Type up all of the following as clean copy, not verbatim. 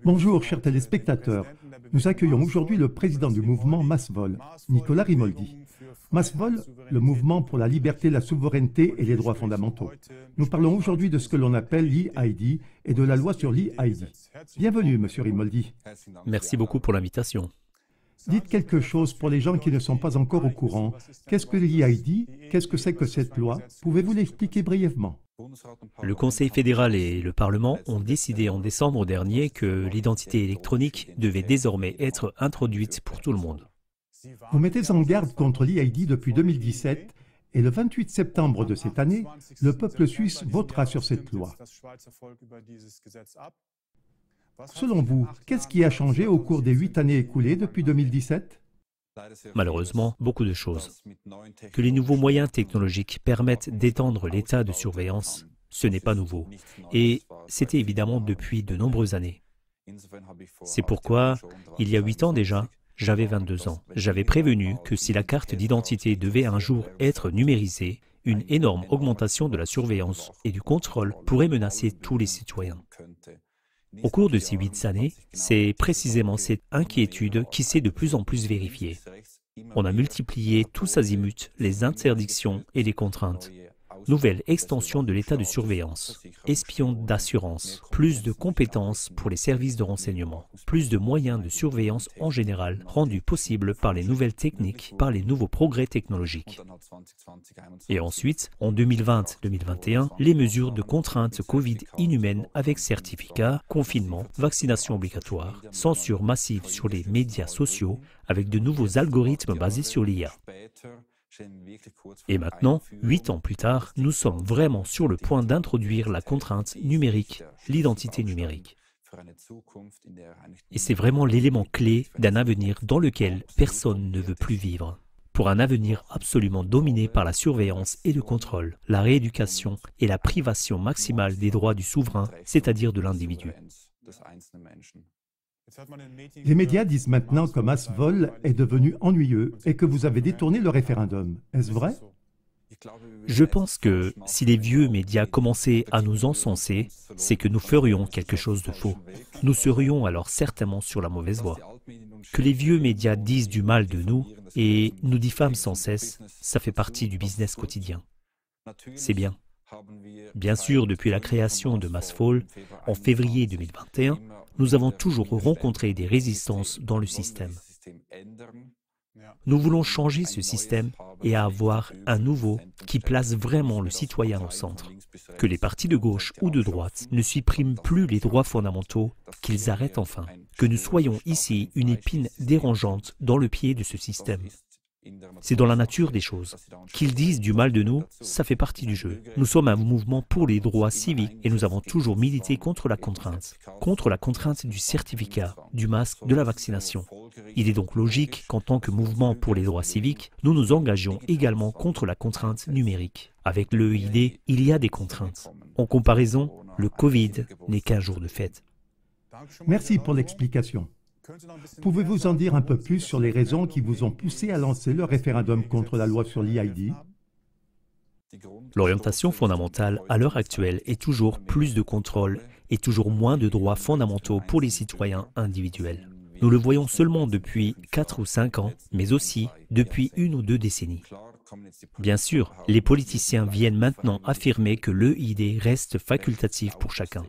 Bonjour, chers téléspectateurs. Nous accueillons aujourd'hui le président du mouvement Masvol, Nicolas Rimoldi. Masvol, le mouvement pour la liberté, la souveraineté et les droits fondamentaux. Nous parlons aujourd'hui de ce que l'on appelle l'e-ID et de la loi sur l'e-ID. Bienvenue, monsieur Rimoldi. Merci beaucoup pour l'invitation. Dites quelque chose pour les gens qui ne sont pas encore au courant. Qu'est-ce que l'e-ID? Qu'est-ce que c'est que cette loi? Pouvez-vous l'expliquer brièvement? Le Conseil fédéral et le Parlement ont décidé en décembre dernier que l'identité électronique devait désormais être introduite pour tout le monde. Vous mettez en garde contre l'e-ID depuis 2017 et le 28 septembre de cette année, le peuple suisse votera sur cette loi. Selon vous, qu'est-ce qui a changé au cours des 8 années écoulées depuis 2017? Malheureusement, beaucoup de choses. Que les nouveaux moyens technologiques permettent d'étendre l'état de surveillance, ce n'est pas nouveau. Et c'était évidemment depuis de nombreuses années. C'est pourquoi, il y a 8 ans déjà, j'avais 22 ans. J'avais prévenu que si la carte d'identité devait un jour être numérisée, une énorme augmentation de la surveillance et du contrôle pourrait menacer tous les citoyens. Au cours de ces 8 années, c'est précisément cette inquiétude qui s'est de plus en plus vérifiée. On a multiplié tous azimuts les interdictions et les contraintes. Nouvelle extension de l'état de surveillance, espions d'assurance, plus de compétences pour les services de renseignement, plus de moyens de surveillance en général rendus possibles par les nouvelles techniques, par les nouveaux progrès technologiques. Et ensuite, en 2020-2021, les mesures de contraintes Covid inhumaines avec certificat, confinement, vaccination obligatoire, censure massive sur les médias sociaux avec de nouveaux algorithmes basés sur l'IA. Et maintenant, 8 ans plus tard, nous sommes vraiment sur le point d'introduire la contrainte numérique, l'identité numérique. Et c'est vraiment l'élément clé d'un avenir dans lequel personne ne veut plus vivre. Pour un avenir absolument dominé par la surveillance et le contrôle, la rééducation et la privation maximale des droits du souverain, c'est-à-dire de l'individu. Les médias disent maintenant que Masvol est devenu ennuyeux et que vous avez détourné le référendum. Est-ce vrai? Je pense que si les vieux médias commençaient à nous encenser, c'est que nous ferions quelque chose de faux. Nous serions alors certainement sur la mauvaise voie. Que les vieux médias disent du mal de nous et nous diffament sans cesse, ça fait partie du business quotidien. C'est bien. Bien sûr, depuis la création de Masvol, en février 2021, nous avons toujours rencontré des résistances dans le système. Nous voulons changer ce système et avoir un nouveau qui place vraiment le citoyen au centre. Que les partis de gauche ou de droite ne suppriment plus les droits fondamentaux, qu'ils arrêtent enfin. Que nous soyons ici une épine dérangeante dans le pied de ce système. C'est dans la nature des choses. Qu'ils disent du mal de nous, ça fait partie du jeu. Nous sommes un mouvement pour les droits civiques et nous avons toujours milité contre la contrainte du certificat, du masque, de la vaccination. Il est donc logique qu'en tant que mouvement pour les droits civiques, nous nous engagions également contre la contrainte numérique. Avec l'e-ID, il y a des contraintes. En comparaison, le Covid n'est qu'un jour de fête. Merci pour l'explication. Pouvez-vous en dire un peu plus sur les raisons qui vous ont poussé à lancer le référendum contre la loi sur l'e-ID? L'orientation fondamentale à l'heure actuelle est toujours plus de contrôle et toujours moins de droits fondamentaux pour les citoyens individuels. Nous le voyons seulement depuis 4 ou 5 ans, mais aussi depuis 1 ou 2 décennies. Bien sûr, les politiciens viennent maintenant affirmer que l'e-ID reste facultatif pour chacun.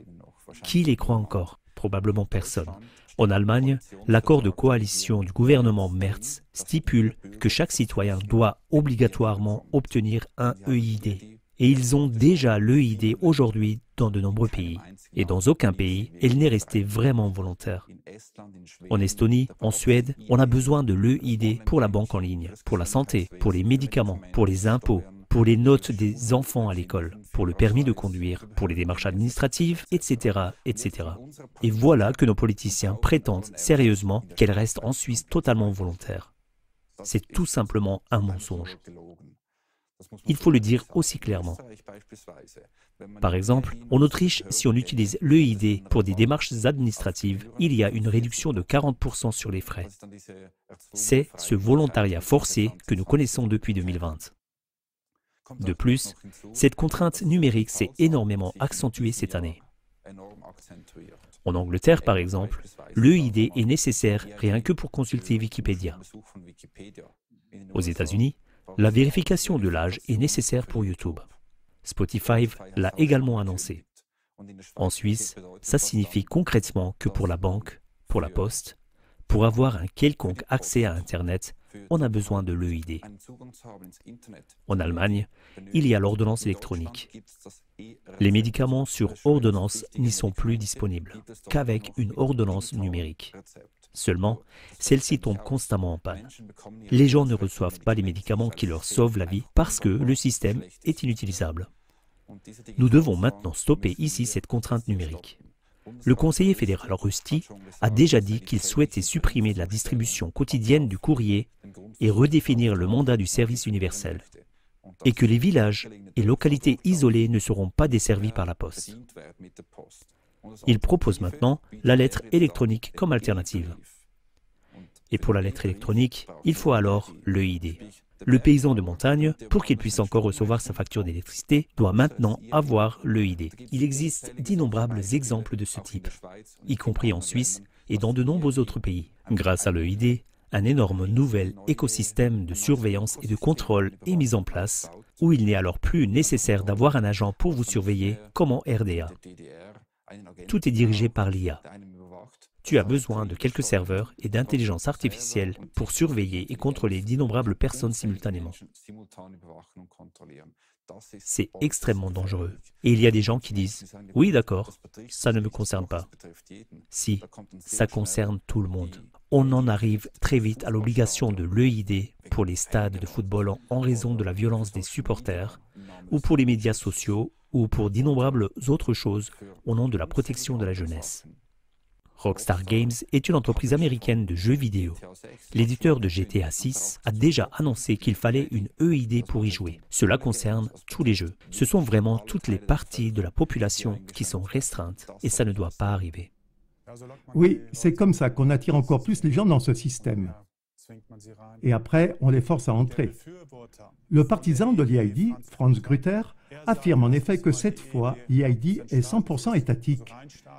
Qui les croit encore? Probablement personne. En Allemagne, l'accord de coalition du gouvernement Merz stipule que chaque citoyen doit obligatoirement obtenir un e-ID. Et ils ont déjà l'e-ID aujourd'hui dans de nombreux pays. Et dans aucun pays, elle n'est restée vraiment volontaire. En Estonie, en Suède, on a besoin de l'e-ID pour la banque en ligne, pour la santé, pour les médicaments, pour les impôts, pour les notes des enfants à l'école, pour le permis de conduire, pour les démarches administratives, etc., etc. Et voilà que nos politiciens prétendent sérieusement qu'elle reste en Suisse totalement volontaire. C'est tout simplement un mensonge. Il faut le dire aussi clairement. Par exemple, en Autriche, si on utilise l'e-ID pour des démarches administratives, il y a une réduction de 40% sur les frais. C'est ce volontariat forcé que nous connaissons depuis 2020. De plus, cette contrainte numérique s'est énormément accentuée cette année. En Angleterre, par exemple, l'EID est nécessaire rien que pour consulter Wikipédia. Aux États-Unis, la vérification de l'âge est nécessaire pour YouTube. Spotify l'a également annoncé. En Suisse, ça signifie concrètement que pour la banque, pour la poste, pour avoir un quelconque accès à Internet, on a besoin de l'EID. En Allemagne, il y a l'ordonnance électronique. Les médicaments sur ordonnance n'y sont plus disponibles qu'avec une ordonnance numérique. Seulement, celle-ci tombe constamment en panne. Les gens ne reçoivent pas les médicaments qui leur sauvent la vie parce que le système est inutilisable. Nous devons maintenant stopper ici cette contrainte numérique. Le conseiller fédéral Rusty a déjà dit qu'il souhaitait supprimer la distribution quotidienne du courrier et redéfinir le mandat du service universel, et que les villages et localités isolées ne seront pas desservis par la poste. Il propose maintenant la lettre électronique comme alternative. Et pour la lettre électronique, il faut alors l'EID. Le paysan de montagne, pour qu'il puisse encore recevoir sa facture d'électricité, doit maintenant avoir l'EID. Il existe d'innombrables exemples de ce type, y compris en Suisse et dans de nombreux autres pays. Grâce à l'EID, un énorme nouvel écosystème de surveillance et de contrôle est mis en place, où il n'est alors plus nécessaire d'avoir un agent pour vous surveiller, comme en RDA. Tout est dirigé par l'IA. Tu as besoin de quelques serveurs et d'intelligence artificielle pour surveiller et contrôler d'innombrables personnes simultanément. C'est extrêmement dangereux. Et il y a des gens qui disent « Oui, d'accord, ça ne me concerne pas. » Si, ça concerne tout le monde. On en arrive très vite à l'obligation de l'EID pour les stades de football en raison de la violence des supporters, ou pour les médias sociaux, ou pour d'innombrables autres choses au nom de la protection de la jeunesse. Rockstar Games est une entreprise américaine de jeux vidéo. L'éditeur de GTA 6 a déjà annoncé qu'il fallait une EID pour y jouer. Cela concerne tous les jeux. Ce sont vraiment toutes les parties de la population qui sont restreintes et ça ne doit pas arriver. Oui, c'est comme ça qu'on attire encore plus les gens dans ce système. Et après, on les force à entrer. Le partisan de l'EID, Franz Grüter, affirme en effet que cette fois, l'EID est 100% étatique,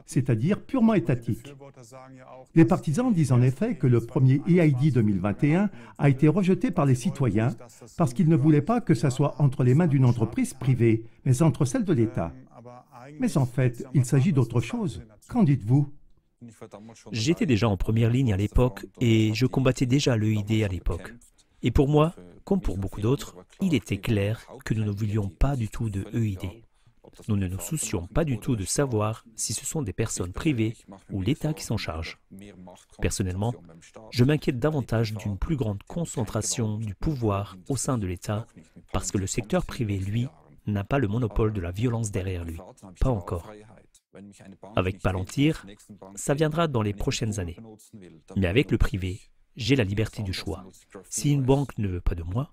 c'est-à-dire purement étatique. Les partisans disent en effet que le premier EID 2021 a été rejeté par les citoyens parce qu'ils ne voulaient pas que ça soit entre les mains d'une entreprise privée, mais entre celles de l'État. Mais en fait, il s'agit d'autre chose. Qu'en dites-vous ? J'étais déjà en première ligne à l'époque et je combattais déjà l'EID à l'époque. Et pour moi, comme pour beaucoup d'autres, il était clair que nous ne voulions pas du tout de EID. Nous ne nous soucions pas du tout de savoir si ce sont des personnes privées ou l'État qui s'en charge. Personnellement, je m'inquiète davantage d'une plus grande concentration du pouvoir au sein de l'État parce que le secteur privé, lui, n'a pas le monopole de la violence derrière lui. Pas encore. Avec Palantir, ça viendra dans les prochaines années. Mais avec le privé, j'ai la liberté du choix. Si une banque ne veut pas de moi,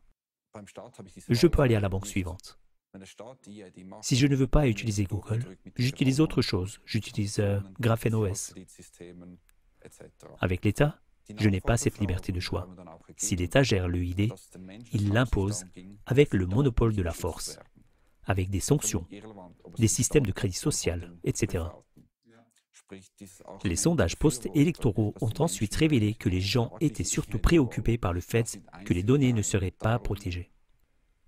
je peux aller à la banque suivante. Si je ne veux pas utiliser Google, j'utilise autre chose. J'utilise GraphenOS. Avec l'État, je n'ai pas cette liberté de choix. Si l'État gère l'EID, il l'impose avec le monopole de la force, avec des sanctions, des systèmes de crédit social, etc. Les sondages post-électoraux ont ensuite révélé que les gens étaient surtout préoccupés par le fait que les données ne seraient pas protégées.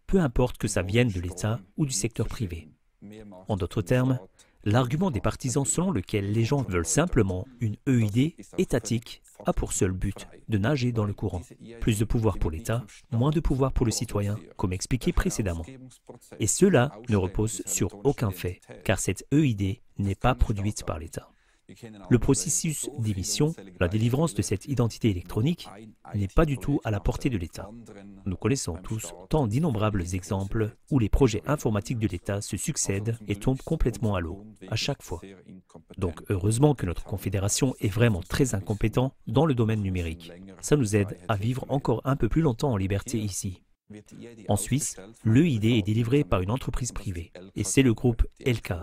Peu importe que ça vienne de l'État ou du secteur privé. En d'autres termes, l'argument des partisans selon lequel les gens veulent simplement une EID étatique a pour seul but de nager dans le courant. Plus de pouvoir pour l'État, moins de pouvoir pour le citoyen, comme expliqué précédemment. Et cela ne repose sur aucun fait, car cette EID n'est pas produite par l'État. Le processus d'émission, la délivrance de cette identité électronique, n'est pas du tout à la portée de l'État. Nous connaissons tous tant d'innombrables exemples où les projets informatiques de l'État se succèdent et tombent complètement à l'eau, à chaque fois. Donc heureusement que notre confédération est vraiment très incompétente dans le domaine numérique. Ça nous aide à vivre encore un peu plus longtemps en liberté ici. En Suisse, l'EID est délivré par une entreprise privée, et c'est le groupe LK.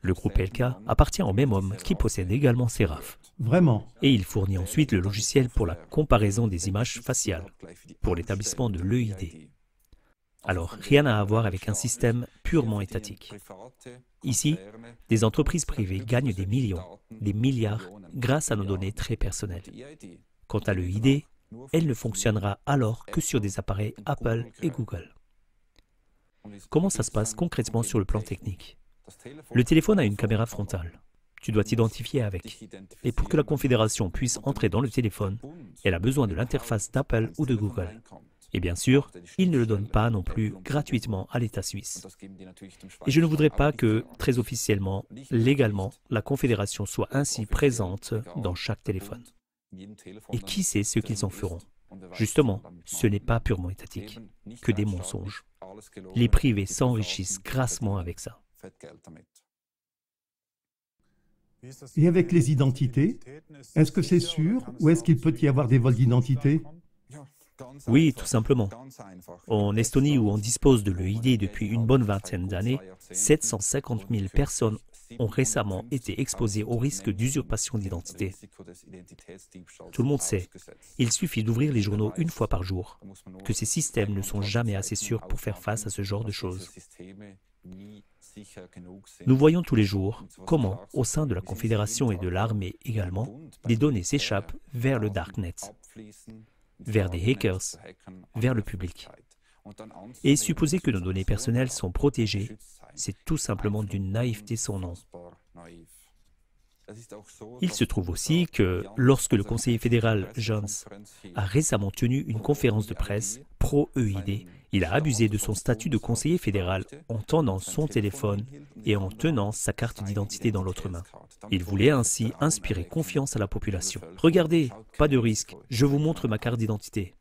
Le groupe LK appartient au même homme qui possède également Seraph. Vraiment. Et il fournit ensuite le logiciel pour la comparaison des images faciales, pour l'établissement de l'EID. Alors, rien à voir avec un système purement étatique. Ici, des entreprises privées gagnent des millions, des milliards grâce à nos données très personnelles. Quant à l'EID, elle ne fonctionnera alors que sur des appareils Apple et Google. Comment ça se passe concrètement sur le plan technique? Le téléphone a une caméra frontale. Tu dois t'identifier avec. Et pour que la Confédération puisse entrer dans le téléphone, elle a besoin de l'interface d'Apple ou de Google. Et bien sûr, ils ne le donnent pas non plus gratuitement à l'État suisse. Et je ne voudrais pas que, très officiellement, légalement, la Confédération soit ainsi présente dans chaque téléphone. Et qui sait ce qu'ils en feront? Justement, ce n'est pas purement étatique, que des mensonges. Les privés s'enrichissent grassement avec ça. Et avec les identités, est-ce que c'est sûr ou est-ce qu'il peut y avoir des vols d'identité? Oui, tout simplement. En Estonie, où on dispose de l'EID depuis une bonne vingtaine d'années, 750 000 personnes ont récemment été exposées au risque d'usurpation d'identité. Tout le monde sait, il suffit d'ouvrir les journaux une fois par jour, que ces systèmes ne sont jamais assez sûrs pour faire face à ce genre de choses. Nous voyons tous les jours comment, au sein de la Confédération et de l'armée également, des données s'échappent vers le Darknet, vers des hackers, vers le public. Et supposer que nos données personnelles sont protégées, c'est tout simplement d'une naïveté sans nom. Il se trouve aussi que lorsque le conseiller fédéral Jones a récemment tenu une conférence de presse pro-EID, il a abusé de son statut de conseiller fédéral en tendant son téléphone et en tenant sa carte d'identité dans l'autre main. Il voulait ainsi inspirer confiance à la population. Regardez, pas de risque, je vous montre ma carte d'identité.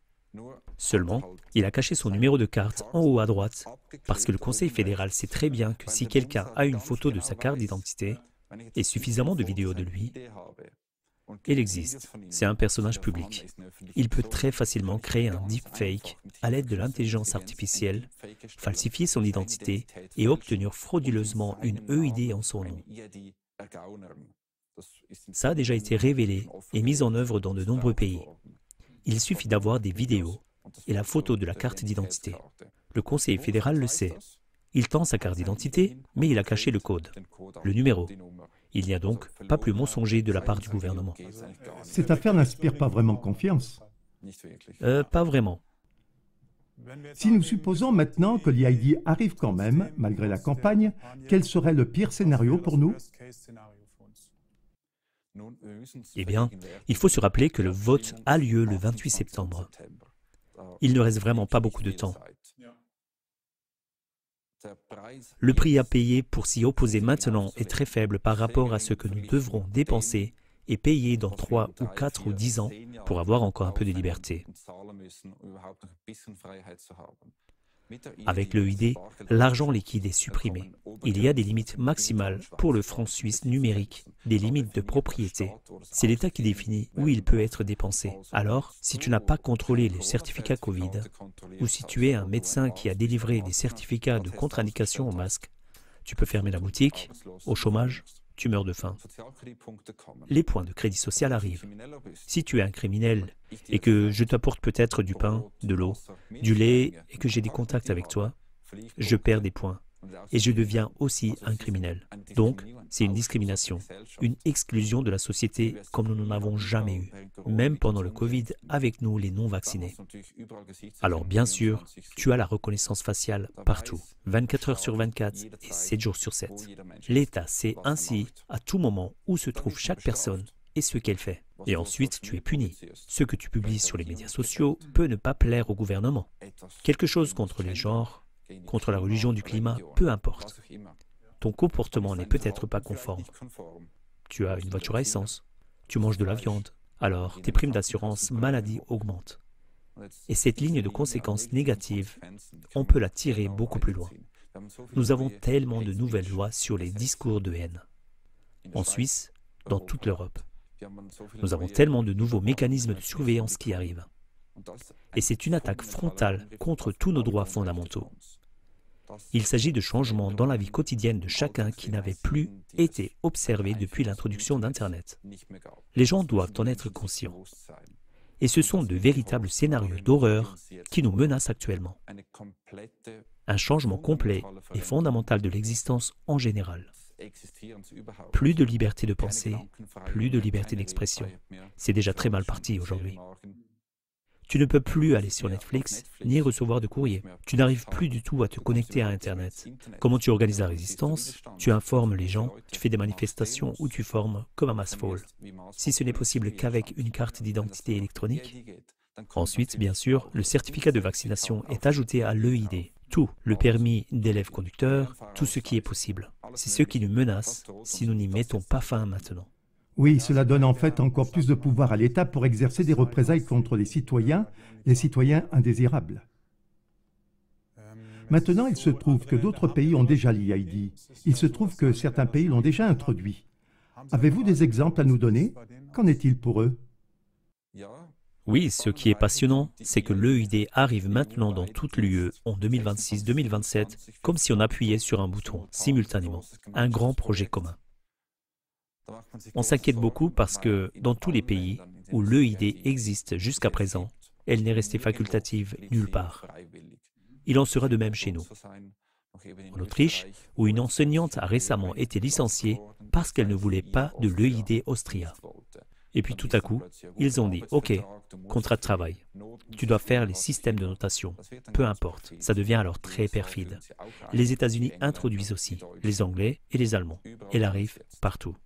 Seulement, il a caché son numéro de carte en haut à droite parce que le conseil fédéral sait très bien que si quelqu'un a une photo de sa carte d'identité et suffisamment de vidéos de lui, il existe. C'est un personnage public. Il peut très facilement créer un deepfake à l'aide de l'intelligence artificielle, falsifier son identité et obtenir frauduleusement une EID en son nom. Ça a déjà été révélé et mis en œuvre dans de nombreux pays. Il suffit d'avoir des vidéos et la photo de la carte d'identité. Le conseiller fédéral le sait. Il tend sa carte d'identité, mais il a caché le code, le numéro. Il n'y a donc pas plus mensonger de la part du gouvernement. Cette affaire n'inspire pas vraiment confiance. Pas vraiment. Si nous supposons maintenant que l'EID arrive quand même, malgré la campagne, quel serait le pire scénario pour nous? Eh bien, il faut se rappeler que le vote a lieu le 28 septembre. Il ne reste vraiment pas beaucoup de temps. Le prix à payer pour s'y opposer maintenant est très faible par rapport à ce que nous devrons dépenser et payer dans 3 ou 4 ou 10 ans pour avoir encore un peu de liberté. Avec l'EID, l'argent liquide est supprimé. Il y a des limites maximales pour le franc suisse numérique, des limites de propriété. C'est l'État qui définit où il peut être dépensé. Alors, si tu n'as pas contrôlé le certificat Covid, ou si tu es un médecin qui a délivré des certificats de contre-indication au masque, tu peux fermer la boutique, au chômage, tu meurs de faim. Les points de crédit social arrivent. Si tu es un criminel et que je t'apporte peut-être du pain, de l'eau, du lait et que j'ai des contacts avec toi, je perds des points et je deviens aussi un criminel. Donc, c'est une discrimination, une exclusion de la société comme nous n'en avons jamais eu, même pendant le Covid avec nous les non-vaccinés. Alors bien sûr, tu as la reconnaissance faciale partout, 24 heures sur 24 et 7 jours sur 7. L'État sait ainsi à tout moment où se trouve chaque personne et ce qu'elle fait. Et ensuite, tu es puni. Ce que tu publies sur les médias sociaux peut ne pas plaire au gouvernement. Quelque chose contre les genres, contre la religion du climat, peu importe. Ton comportement n'est peut-être pas conforme. Tu as une voiture à essence, tu manges de la viande, alors tes primes d'assurance maladie augmentent. Et cette ligne de conséquences négatives, on peut la tirer beaucoup plus loin. Nous avons tellement de nouvelles lois sur les discours de haine. En Suisse, dans toute l'Europe. Nous avons tellement de nouveaux mécanismes de surveillance qui arrivent. Et c'est une attaque frontale contre tous nos droits fondamentaux. Il s'agit de changements dans la vie quotidienne de chacun qui n'avaient plus été observés depuis l'introduction d'Internet. Les gens doivent en être conscients. Et ce sont de véritables scénarios d'horreur qui nous menacent actuellement. Un changement complet et fondamental de l'existence en général. Plus de liberté de pensée, plus de liberté d'expression. C'est déjà très mal parti aujourd'hui. Tu ne peux plus aller sur Netflix ni recevoir de courrier. Tu n'arrives plus du tout à te connecter à Internet. Comment tu organises la résistance? Tu informes les gens, tu fais des manifestations ou tu formes comme à Massvoll. Si ce n'est possible qu'avec une carte d'identité électronique. Ensuite, bien sûr, le certificat de vaccination est ajouté à l'EID. Tout, le permis d'élève conducteur, tout ce qui est possible. C'est ce qui nous menace si nous n'y mettons pas fin maintenant. Oui, cela donne en fait encore plus de pouvoir à l'État pour exercer des représailles contre les citoyens indésirables. Maintenant, il se trouve que d'autres pays ont déjà l'EID. Il se trouve que certains pays l'ont déjà introduit. Avez-vous des exemples à nous donner? Qu'en est-il pour eux? Oui, ce qui est passionnant, c'est que l'EID arrive maintenant dans toute l'UE en 2026-2027, comme si on appuyait sur un bouton, simultanément. Un grand projet commun. On s'inquiète beaucoup parce que dans tous les pays où l'EID existe jusqu'à présent, elle n'est restée facultative nulle part. Il en sera de même chez nous. En Autriche, où une enseignante a récemment été licenciée parce qu'elle ne voulait pas de l'EID Austria. Et puis tout à coup, ils ont dit « Ok, contrat de travail, tu dois faire les systèmes de notation, peu importe. » Ça devient alors très perfide. Les États-Unis introduisent aussi, les Anglais et les Allemands. Elle arrive partout.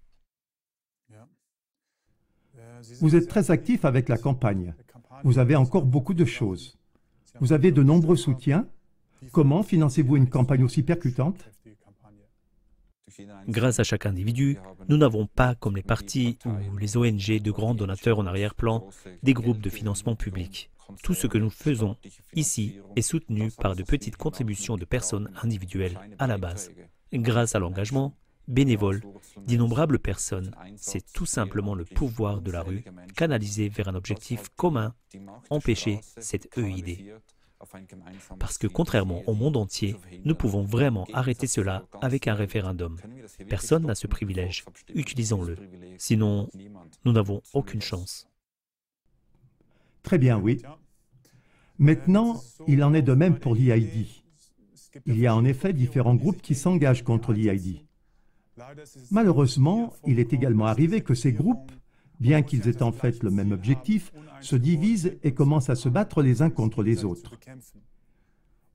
Vous êtes très actif avec la campagne. Vous avez encore beaucoup de choses. Vous avez de nombreux soutiens. Comment financez-vous une campagne aussi percutante? Grâce à chaque individu, nous n'avons pas, comme les partis ou les ONG de grands donateurs en arrière-plan, des groupes de financement public. Tout ce que nous faisons ici est soutenu par de petites contributions de personnes individuelles à la base. Grâce à l'engagement bénévole d'innombrables personnes, c'est tout simplement le pouvoir de la rue canalisé vers un objectif commun, empêcher cette EID. Parce que contrairement au monde entier, nous pouvons vraiment arrêter cela avec un référendum. Personne n'a ce privilège. Utilisons-le. Sinon, nous n'avons aucune chance. Très bien, oui. Maintenant, il en est de même pour l'EID. Il y a en effet différents groupes qui s'engagent contre l'EID. Malheureusement, il est également arrivé que ces groupes, bien qu'ils aient en fait le même objectif, se divisent et commencent à se battre les uns contre les autres.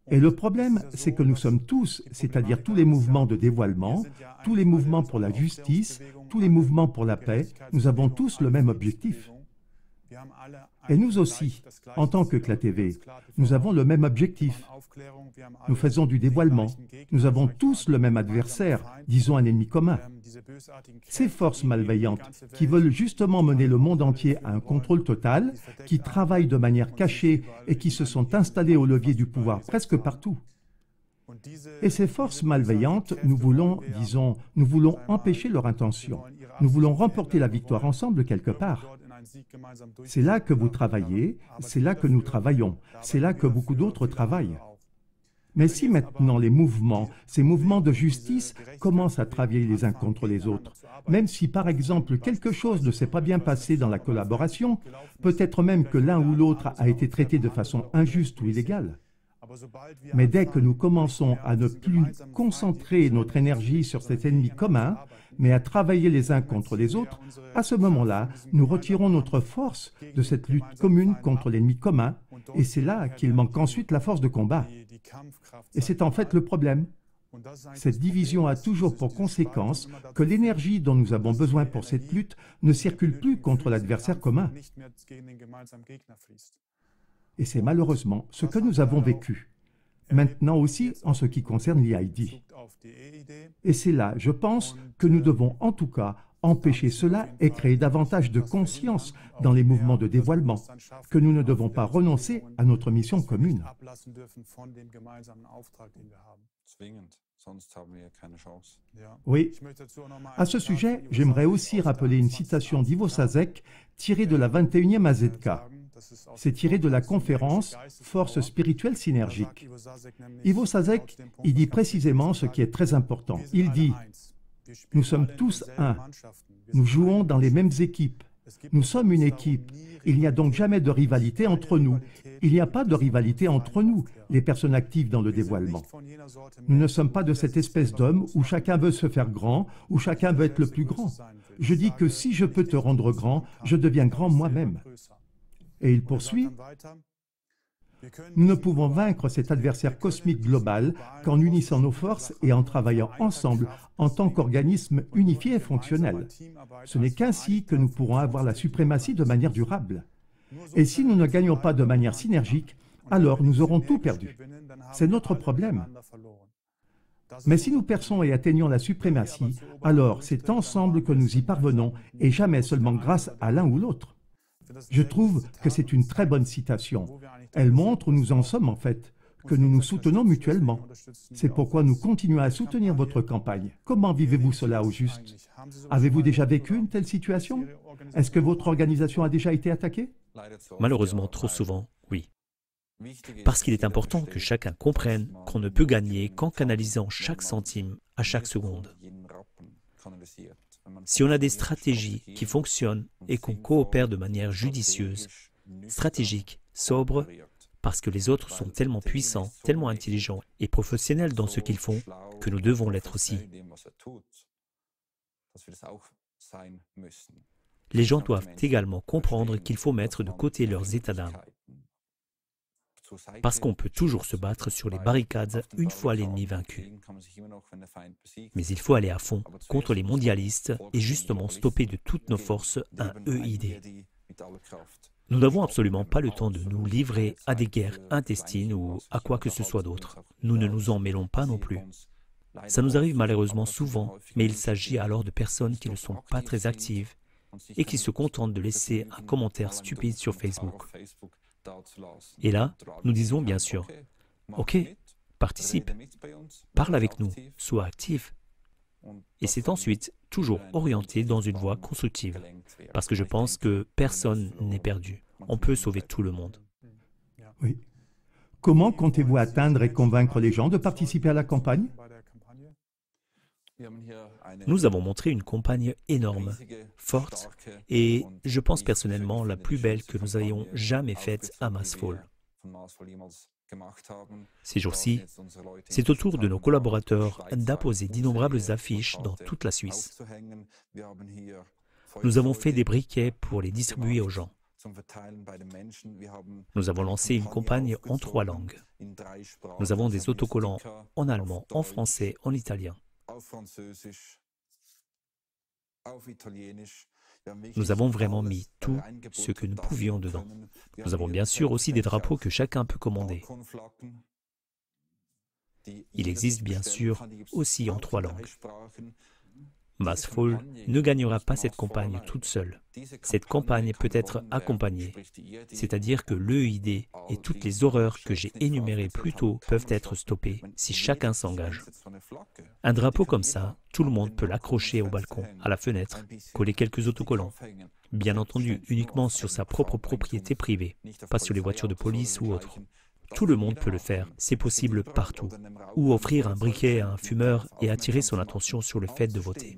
Et le problème, c'est que nous sommes tous, c'est-à-dire tous les mouvements de dévoilement, tous les mouvements pour la justice, tous les mouvements pour la paix, nous avons tous le même objectif. Et nous aussi, en tant que CLA-TV, nous avons le même objectif. Nous faisons du dévoilement. Nous avons tous le même adversaire, disons un ennemi commun. Ces forces malveillantes qui veulent justement mener le monde entier à un contrôle total, qui travaillent de manière cachée et qui se sont installées au levier du pouvoir presque partout. Et ces forces malveillantes, nous voulons empêcher leur intention. Nous voulons remporter la victoire ensemble quelque part. C'est là que vous travaillez, c'est là que nous travaillons, c'est là que beaucoup d'autres travaillent. Mais si maintenant les mouvements, ces mouvements de justice, commencent à travailler les uns contre les autres, même si par exemple quelque chose ne s'est pas bien passé dans la collaboration, peut-être même que l'un ou l'autre a été traité de façon injuste ou illégale, mais dès que nous commençons à ne plus concentrer notre énergie sur cet ennemi commun, mais à travailler les uns contre les autres, à ce moment-là, nous retirons notre force de cette lutte commune contre l'ennemi commun, et c'est là qu'il manque ensuite la force de combat. Et c'est en fait le problème. Cette division a toujours pour conséquence que l'énergie dont nous avons besoin pour cette lutte ne circule plus contre l'adversaire commun. Et c'est malheureusement ce que nous avons vécu. Maintenant aussi en ce qui concerne l'EID. Et c'est là, je pense, que nous devons en tout cas empêcher cela et créer davantage de conscience dans les mouvements de dévoilement, que nous ne devons pas renoncer à notre mission commune. Oui. À ce sujet, j'aimerais aussi rappeler une citation d'Ivo Sasek tirée de la 21e AZK. C'est tiré de la conférence « Force spirituelle synergique ». Ivo Sasek, il dit précisément ce qui est très important. Il dit « Nous sommes tous un. Nous jouons dans les mêmes équipes, Nous sommes une équipe. Il n'y a donc jamais de rivalité entre nous. Il n'y a pas de rivalité entre nous, les personnes actives dans le dévoilement. Nous ne sommes pas de cette espèce d'homme où chacun veut se faire grand, où chacun veut être le plus grand. Je dis que si je peux te rendre grand, je deviens grand moi-même. Et il poursuit, nous ne pouvons vaincre cet adversaire cosmique global qu'en unissant nos forces et en travaillant ensemble en tant qu'organisme unifié et fonctionnel. Ce n'est qu'ainsi que nous pourrons avoir la suprématie de manière durable. Et si nous ne gagnons pas de manière synergique, alors nous aurons tout perdu. C'est notre problème. Mais si nous perçons et atteignons la suprématie, alors c'est ensemble que nous y parvenons et jamais seulement grâce à l'un ou l'autre. Je trouve que c'est une très bonne citation. Elle montre où nous en sommes en fait, que nous nous soutenons mutuellement. C'est pourquoi nous continuons à soutenir votre campagne. Comment vivez-vous cela au juste? Avez-vous déjà vécu une telle situation? Est-ce que votre organisation a déjà été attaquée? Malheureusement, trop souvent, oui. Parce qu'il est important que chacun comprenne qu'on ne peut gagner qu'en canalisant chaque centime à chaque seconde. Si on a des stratégies qui fonctionnent et qu'on coopère de manière judicieuse, stratégique, sobre, parce que les autres sont tellement puissants, tellement intelligents et professionnels dans ce qu'ils font, que nous devons l'être aussi. Les gens doivent également comprendre qu'il faut mettre de côté leurs états d'âme. Parce qu'on peut toujours se battre sur les barricades une fois l'ennemi vaincu. Mais il faut aller à fond contre les mondialistes et justement stopper de toutes nos forces un EID. Nous n'avons absolument pas le temps de nous livrer à des guerres intestines ou à quoi que ce soit d'autre. Nous ne nous en mêlons pas non plus. Ça nous arrive malheureusement souvent, mais il s'agit alors de personnes qui ne sont pas très actives et qui se contentent de laisser un commentaire stupide sur Facebook. Et là, nous disons bien sûr, ok, participe, parle avec nous, sois actif. Et c'est ensuite toujours orienté dans une voie constructive, parce que je pense que personne n'est perdu. On peut sauver tout le monde. Oui. Comment comptez-vous atteindre et convaincre les gens de participer à la campagne? Nous avons montré une campagne énorme, forte, et je pense personnellement la plus belle que nous ayons jamais faite à Massvoll. Ces jours-ci, c'est au tour de nos collaborateurs d'apposer d'innombrables affiches dans toute la Suisse. Nous avons fait des briquets pour les distribuer aux gens. Nous avons lancé une campagne en 3 langues. Nous avons des autocollants en allemand, en français, en italien. Nous avons vraiment mis tout ce que nous pouvions dedans. Nous avons bien sûr aussi des drapeaux que chacun peut commander. Il existe bien sûr aussi en 3 langues. Massvoll ne gagnera pas cette campagne toute seule. Cette campagne peut être accompagnée, c'est-à-dire que l'EID et toutes les horreurs que j'ai énumérées plus tôt peuvent être stoppées si chacun s'engage. Un drapeau comme ça, tout le monde peut l'accrocher au balcon, à la fenêtre, coller quelques autocollants. Bien entendu, uniquement sur sa propre propriété privée, pas sur les voitures de police ou autres. Tout le monde peut le faire, c'est possible partout. Ou offrir un briquet à un fumeur et attirer son attention sur le fait de voter.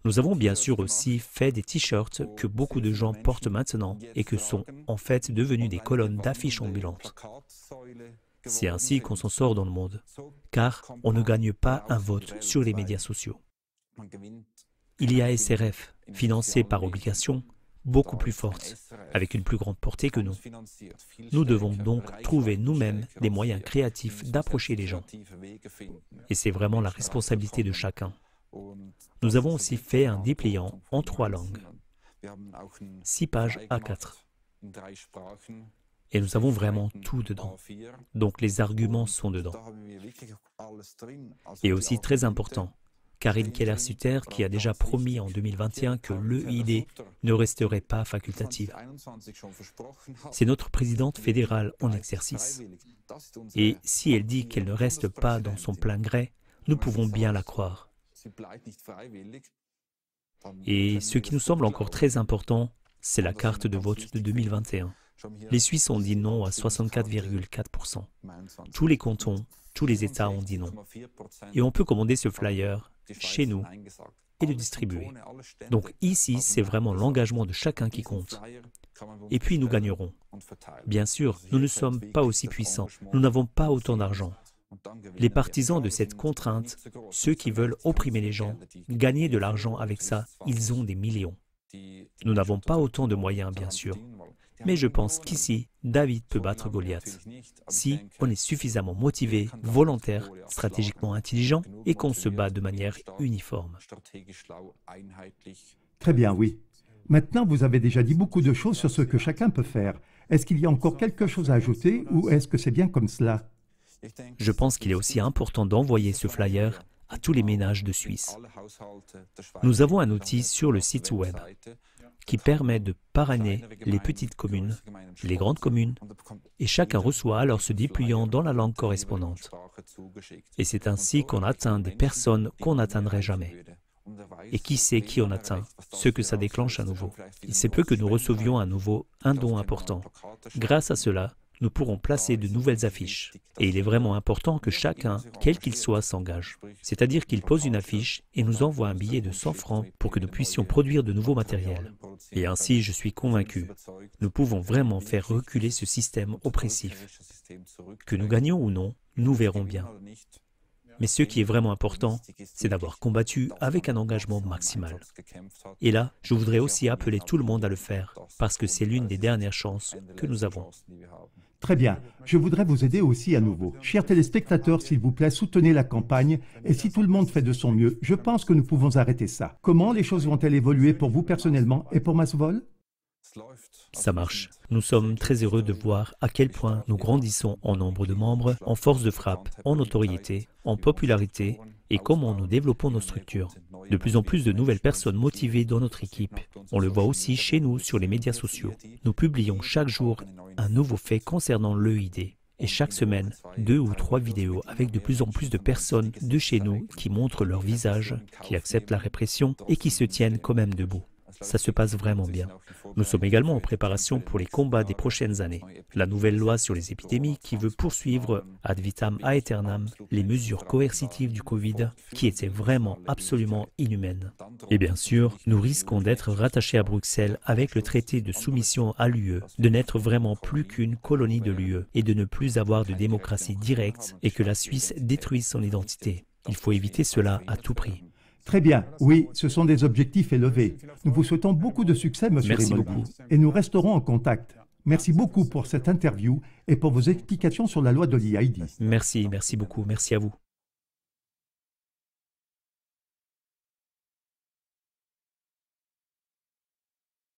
Nous avons bien sûr aussi fait des t-shirts que beaucoup de gens portent maintenant et que sont en fait devenus des colonnes d'affiches ambulantes. C'est ainsi qu'on s'en sort dans le monde, car on ne gagne pas un vote sur les médias sociaux. Il y a SRF, financé par obligation, beaucoup plus forte, avec une plus grande portée que nous. Nous devons donc trouver nous-mêmes des moyens créatifs d'approcher les gens. Et c'est vraiment la responsabilité de chacun. Nous avons aussi fait un dépliant en 3 langues, 6 pages A4. Et nous avons vraiment tout dedans. Donc les arguments sont dedans. Et aussi très important, Karin Keller-Sutter qui a déjà promis en 2021 que l'EID ne resterait pas facultative. C'est notre présidente fédérale en exercice. Et si elle dit qu'elle ne reste pas dans son plein gré, nous pouvons bien la croire. Et ce qui nous semble encore très important, c'est la carte de vote de 2021. Les Suisses ont dit non à 64,4%. Tous les cantons, tous les États ont dit non. Et on peut commander ce flyer chez nous et de distribuer. Donc ici, c'est vraiment l'engagement de chacun qui compte. Et puis nous gagnerons. Bien sûr, nous ne sommes pas aussi puissants, nous n'avons pas autant d'argent. Les partisans de cette contrainte, ceux qui veulent opprimer les gens, gagner de l'argent avec ça, ils ont des millions. Nous n'avons pas autant de moyens, bien sûr. Mais je pense qu'ici, David peut battre Goliath. Si on est suffisamment motivé, volontaire, stratégiquement intelligent et qu'on se bat de manière uniforme. Très bien, oui. Maintenant, vous avez déjà dit beaucoup de choses sur ce que chacun peut faire. Est-ce qu'il y a encore quelque chose à ajouter ou est-ce que c'est bien comme cela? Je pense qu'il est aussi important d'envoyer ce flyer à tous les ménages de Suisse. Nous avons un outil sur le site web qui permet de parrainer les petites communes, les grandes communes, et chacun reçoit alors ce dépliant dans la langue correspondante. Et c'est ainsi qu'on atteint des personnes qu'on n'atteindrait jamais. Et qui sait qui on atteint, ce que ça déclenche à nouveau. Il se peut que nous recevions à nouveau un don important. Grâce à cela, nous pourrons placer de nouvelles affiches. Et il est vraiment important que chacun, quel qu'il soit, s'engage. C'est-à-dire qu'il pose une affiche et nous envoie un billet de 100 francs pour que nous puissions produire de nouveaux matériels. Et ainsi, je suis convaincu, nous pouvons vraiment faire reculer ce système oppressif. Que nous gagnions ou non, nous verrons bien. Mais ce qui est vraiment important, c'est d'avoir combattu avec un engagement maximal. Et là, je voudrais aussi appeler tout le monde à le faire, parce que c'est l'une des dernières chances que nous avons. Très bien. Je voudrais vous aider aussi à nouveau. Chers téléspectateurs, s'il vous plaît, soutenez la campagne. Et si tout le monde fait de son mieux, je pense que nous pouvons arrêter ça. Comment les choses vont-elles évoluer pour vous personnellement et pour Massvoll? Ça marche. Nous sommes très heureux de voir à quel point nous grandissons en nombre de membres, en force de frappe, en notoriété, en popularité et comment nous développons nos structures. De plus en plus de nouvelles personnes motivées dans notre équipe. On le voit aussi chez nous sur les médias sociaux. Nous publions chaque jour un nouveau fait concernant l'EID. Et chaque semaine, 2 ou 3 vidéos avec de plus en plus de personnes de chez nous qui montrent leur visage, qui acceptent la répression et qui se tiennent quand même debout. Ça se passe vraiment bien. Nous sommes également en préparation pour les combats des prochaines années. La nouvelle loi sur les épidémies qui veut poursuivre ad vitam aeternam les mesures coercitives du Covid qui étaient vraiment absolument inhumaines. Et bien sûr, nous risquons d'être rattachés à Bruxelles avec le traité de soumission à l'UE, de n'être vraiment plus qu'une colonie de l'UE et de ne plus avoir de démocratie directe et que la Suisse détruise son identité. Il faut éviter cela à tout prix. Très bien. Oui, ce sont des objectifs élevés. Nous vous souhaitons beaucoup de succès, Monsieur Merci Rimoldi. beaucoup. Et nous resterons en contact. Merci beaucoup pour cette interview et pour vos explications sur la loi de l'EID. Merci beaucoup. Merci à vous.